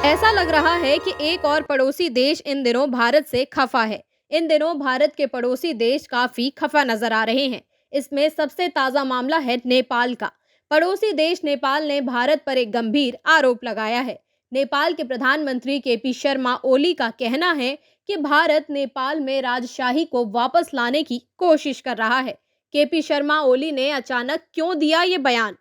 ऐसा लग रहा है कि एक और पड़ोसी देश इन दिनों भारत से खफा है। इन दिनों भारत के पड़ोसी देश काफी खफा नजर आ रहे हैं। इसमें सबसे ताजा मामला है नेपाल का। पड़ोसी देश नेपाल ने भारत पर एक गंभीर आरोप लगाया है। नेपाल के प्रधानमंत्री केपी शर्मा ओली का कहना है कि भारत नेपाल में राजशाही को वापस लाने की कोशिश कर रहा है। केपी शर्मा ओली ने अचानक क्यों दिया ये बयान?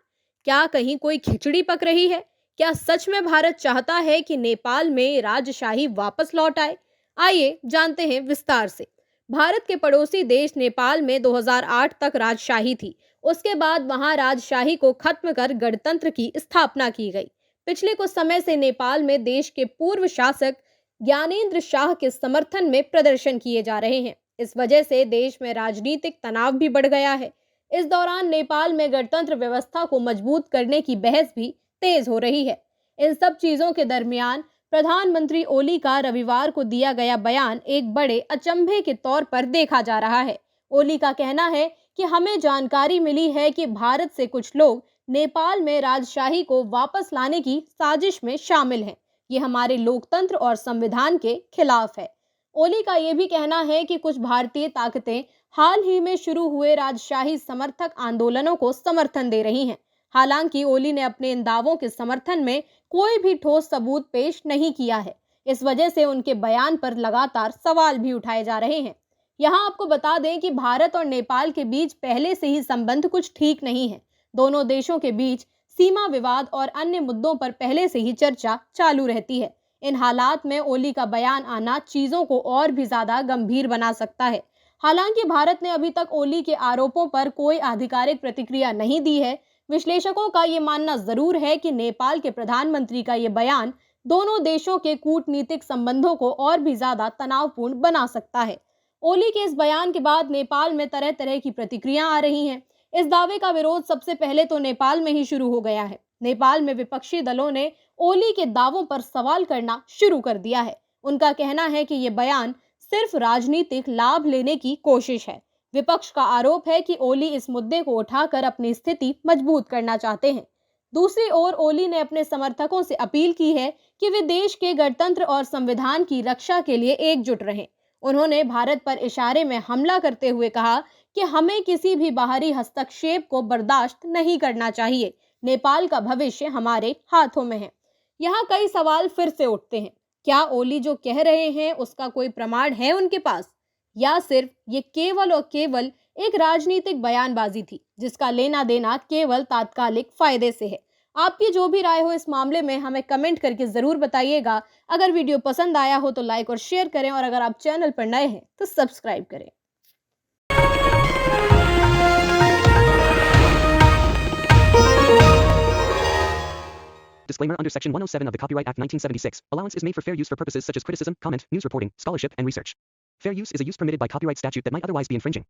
क्या कहीं कोई खिचड़ी पक रही है? क्या सच में भारत चाहता है कि नेपाल में राजशाही वापस लौट आए? आइए जानते हैं विस्तार से। भारत के पड़ोसी देश नेपाल में 2008 तक राजशाही थी। उसके बाद वहां राजशाही को खत्म कर गणतंत्र की स्थापना की गई। पिछले कुछ समय से नेपाल में देश के पूर्व शासक ज्ञानेंद्र शाह के समर्थन में प्रदर्शन किए जा रहे हैं। इस वजह से देश में राजनीतिक तनाव भी बढ़ गया है। इस दौरान नेपाल में गणतंत्र व्यवस्था को मजबूत करने की बहस भी तेज हो रही है। इन सब चीजों के दरमियान प्रधानमंत्री ओली का रविवार को दिया गया बयान एक बड़े अचंभे के तौर पर देखा जा रहा है। ओली का कहना है कि हमें जानकारी मिली है कि भारत से कुछ लोग नेपाल में राजशाही को वापस लाने की साजिश में शामिल हैं। ये हमारे लोकतंत्र और संविधान के खिलाफ है। ओली का यह भी कहना है कि कुछ भारतीय ताकतें हाल ही में शुरू हुए राजशाही समर्थक आंदोलनों को समर्थन दे रही हैं। हालांकि ओली ने अपने इन दावों के समर्थन में कोई भी ठोस सबूत पेश नहीं किया है। इस वजह से उनके बयान पर लगातार सवाल भी उठाए जा रहे हैं। यहाँ आपको बता दें कि भारत और नेपाल के बीच पहले से ही संबंध कुछ ठीक नहीं है। दोनों देशों के बीच सीमा विवाद और अन्य मुद्दों पर पहले से ही चर्चा चालू रहती है। इन हालात में ओली का बयान आना चीजों को और भी ज्यादा गंभीर बना सकता है। हालांकि भारत ने अभी तक ओली के आरोपों पर कोई आधिकारिक प्रतिक्रिया नहीं दी है। विश्लेषकों का ये मानना जरूर है कि नेपाल के प्रधानमंत्री का ये बयान दोनों देशों के कूटनीतिक संबंधों को और भी ज्यादा तनावपूर्ण बना सकता है। ओली के इस बयान के बाद नेपाल में तरह तरह की प्रतिक्रियां आ रही हैं। इस दावे का विरोध सबसे पहले तो नेपाल में ही शुरू हो गया है। नेपाल में विपक्षी दलों ने ओली के दावों पर सवाल करना शुरू कर दिया है। उनका कहना है कि ये बयान सिर्फ राजनीतिक लाभ लेने की कोशिश है। विपक्ष का आरोप है कि ओली इस मुद्दे को उठाकर अपनी स्थिति मजबूत करना चाहते हैं। दूसरी ओर ओली ने अपने समर्थकों से अपील की है कि वे देश के गणतंत्र और संविधान की रक्षा के लिए एकजुट रहें। उन्होंने भारत पर इशारे में हमला करते हुए कहा कि हमें किसी भी बाहरी हस्तक्षेप को बर्दाश्त नहीं करना चाहिए। नेपाल का भविष्य हमारे हाथों में है। यहाँ कई सवाल फिर से उठते हैं। क्या ओली जो कह रहे हैं उसका कोई प्रमाण है उनके पास, या सिर्फ ये केवल और केवल एक राजनीतिक बयानबाजी थी जिसका लेना देना केवल तात्कालिक फायदे से है? आपकी जो भी राय हो इस मामले में हमें कमेंट करके जरूर बताइएगा। अगर वीडियो पसंद आया हो तो लाइक और शेयर करें, और अगर आप चैनल पर नए हैं तो सब्सक्राइब करें। Disclaimer under Section 107 of the Copyright Act 1976. Allowance is made for fair use for purposes such as criticism, comment, news reporting, scholarship, and research. Fair use is a use permitted by copyright statute that might otherwise be infringing.